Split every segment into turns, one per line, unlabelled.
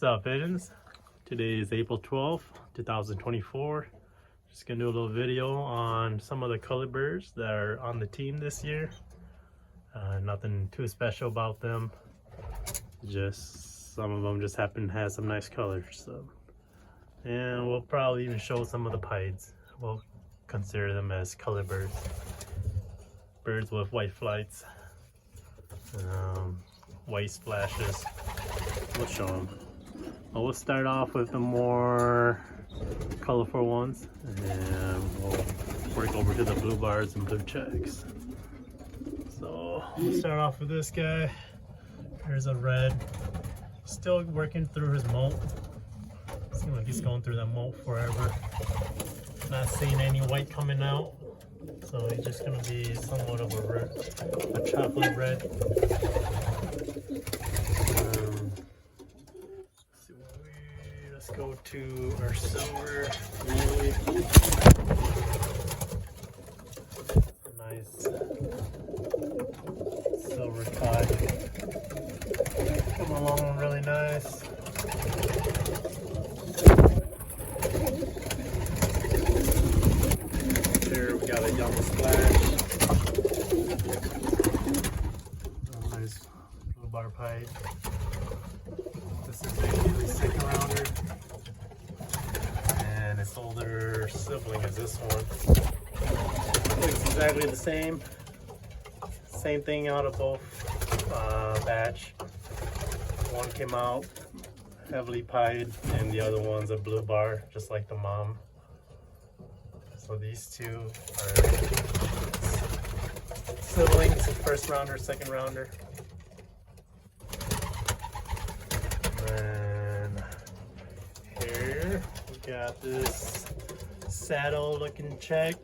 What's up, pigeons? Today is April 12th, 2024. Just gonna do a little video on some of the color birds that are on the team this year. Nothing too special about them. Just some of them just happen to have some nice colors. So, and we'll probably even show some of the pieds. We'll consider them as color birds. Birds with white flights, white splashes. We'll show them. Well, we'll start off with the more colorful ones, and we'll work over to the blue bars and blue checks. So we'll start off with this guy. Here's a red. Still working through his molt. Seems like he's going through that molt forever. Not seeing any white coming out, so he's just gonna be somewhat of a chocolate red. Let's go to our silver. Nice silver cod. Come along really nice. Here we got a yellow splash. A nice blue bar pied. This is a second rounder. And its older sibling is this one. Looks exactly the same. Same thing out of both batch. One came out heavily pied, and the other one's a blue bar, just like the mom. So these two are siblings, first rounder, second rounder. And here we got this saddle looking check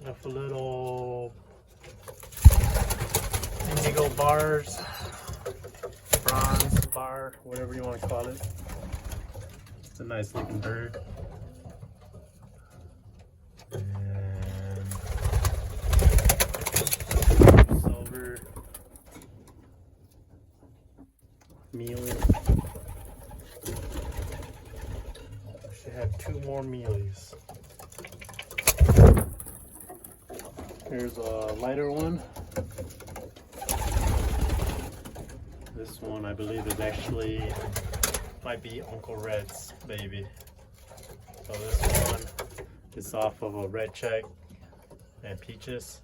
with a little indigo bars, bronze bar, whatever you want to call it. It's a nice looking bird. And silver mealy. Should have two more mealies. Here's a lighter one. This one I believe is actually might be Uncle Red's baby. So this one is off of a red check and peaches,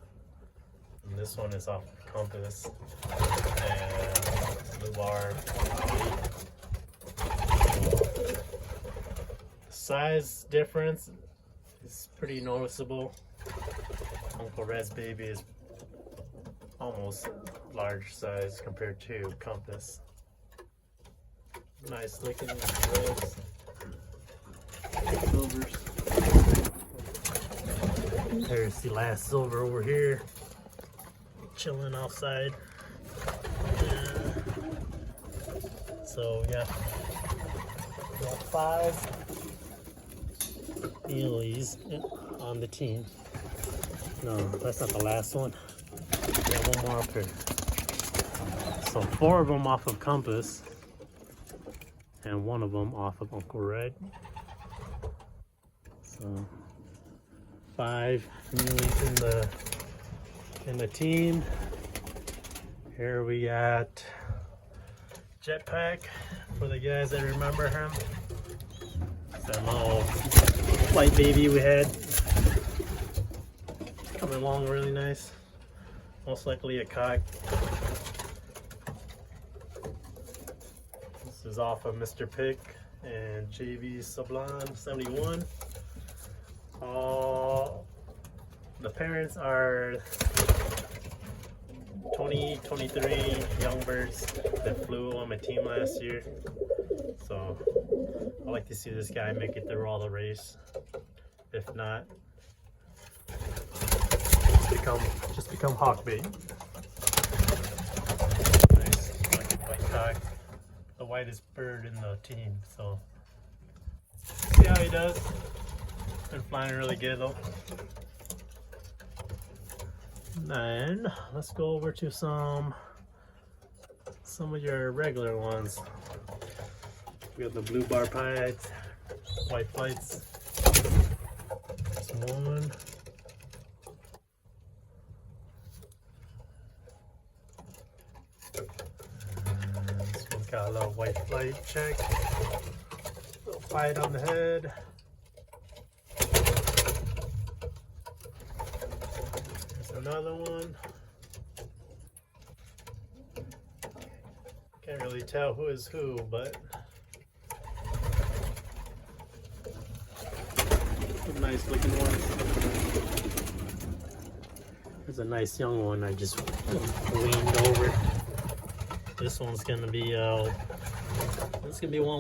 and this one is off of compass and blue bar. Size difference is pretty noticeable. Uncle Red's baby is almost large size compared to compass. Nice looking reds, silvers. There's the last silver over here, chilling outside. So yeah, we got 5 mealies on the team. No, that's not the last one. We got one more up here. So 4 of them off of compass, and 1 of them off of Uncle Red. So 5 muleys in the team. Here we got Jetpack, for the guys that remember him. It's that little white baby we had. Coming along really nice. Most likely a cock. This is off of Mr. Pick and JV Sublime 71. The parents are 23 young birds that flew on my team last year. So I like to see this guy make it through all the race. If not, just become hawk bait. Nice, like a white cock, the whitest bird in the team. So see how he does. Been flying really good though. Then let's go over to some some of your regular ones. We got the blue bar pieds, white flights. There's one. This one's got a little white flight check. Little pied on the head. There's another one. Can't really tell who is who, but some nice looking ones. There's a nice young one I just leaned over. This one's gonna be one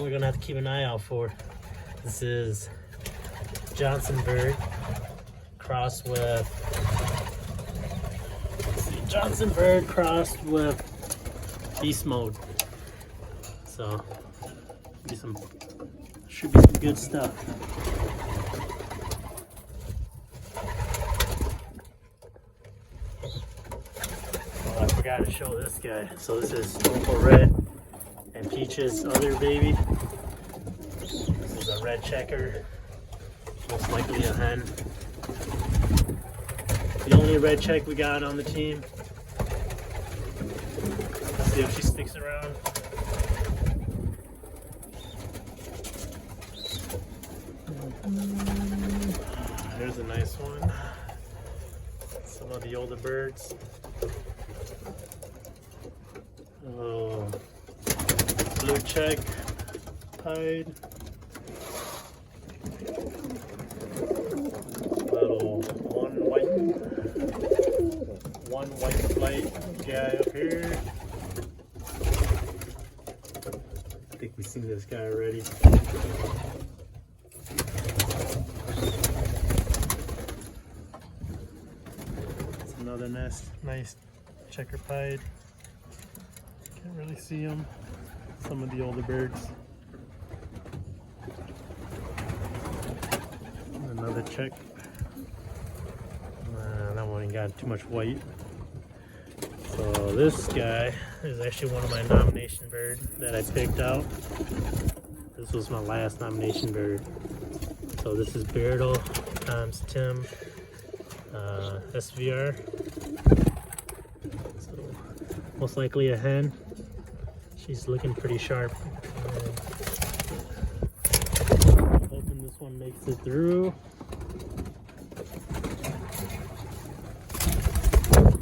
we're gonna have to keep an eye out for. This is Johnson bird crossed with, let's see, Johnson bird crossed with beast mode. So should be some good stuff. Oh, I forgot to show this guy. So this is Opal Red and Peach's other baby. This is a red checker, most likely a hen. The only red check we got on the team. Let's see if she sticks around. There's a nice one. Some of the older birds. Oh, blue check, pied. Little one white flight guy up here. I think we've seen this guy already. It's another nice checker pied. Can't really see them. Some of the older birds. Another check. That one ain't got too much white. So this guy is actually one of my nomination bird that I picked out. This was my last nomination bird. So this is Beardle times Tim SVR. So most likely a hen. She's looking pretty sharp. Hoping this one makes it through.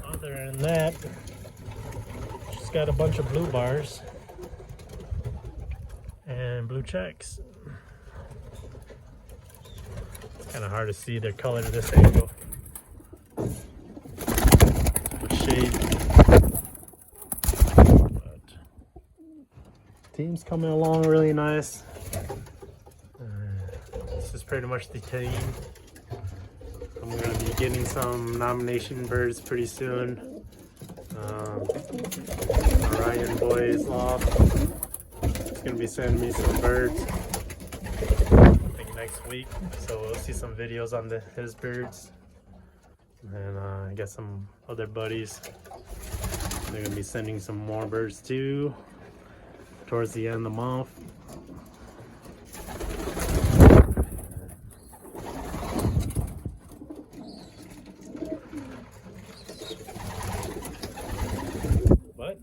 Other than that, she's got a bunch of blue bars and blue checks. It's kind of hard to see their color at this angle. Shade. Team's coming along really nice. This is pretty much the team. I'm going to be getting some nomination birds pretty soon. Ryan Boy's Loft is going to be sending me some birds, I think next week. So we'll see some videos on his birds. And I got some other buddies. They're going to be sending some more birds too towards the end of the month. But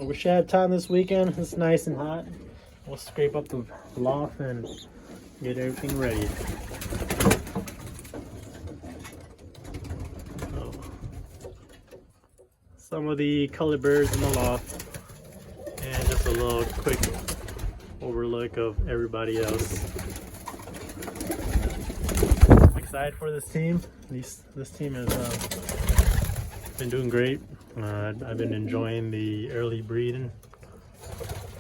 I wish I had time this weekend. It's nice and hot. We'll scrape up the loft and get everything ready. So, some of the colored birds in the loft. And just a little quick overlook of everybody else. I'm excited for this team. This team has been doing great. I've been enjoying the early breeding.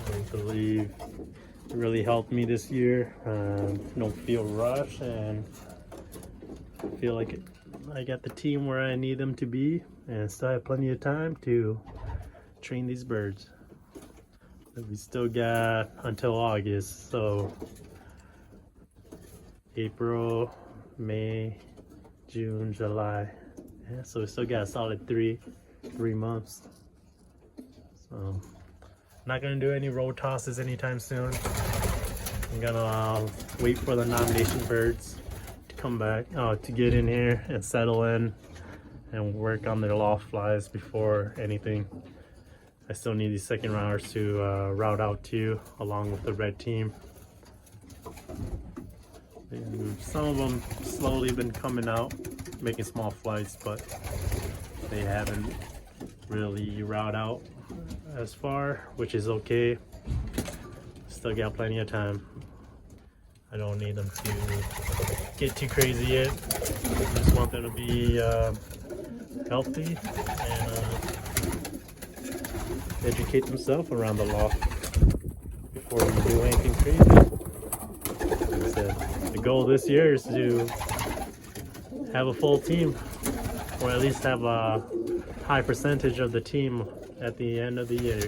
I believe it really helped me this year. Don't feel rushed and feel like I got the team where I need them to be, and still have plenty of time to train these birds. We still got until August, so April, May, June, July. Yeah, so we still got a solid three months. So Not gonna do any road tosses anytime soon. I'm gonna wait for the nomination birds to come back, to get in here and settle in and work on their loft flies before anything. I still need these second rounders to route out to, along with the red team. And some of them slowly been coming out, making small flights, but they haven't really route out as far, which is okay. Still got plenty of time. I don't need them to get too crazy yet. I just want them to be healthy and educate themselves around the loft before we do anything crazy. Like I said, the goal this year is to have a full team, or at least have a high percentage of the team at the end of the year.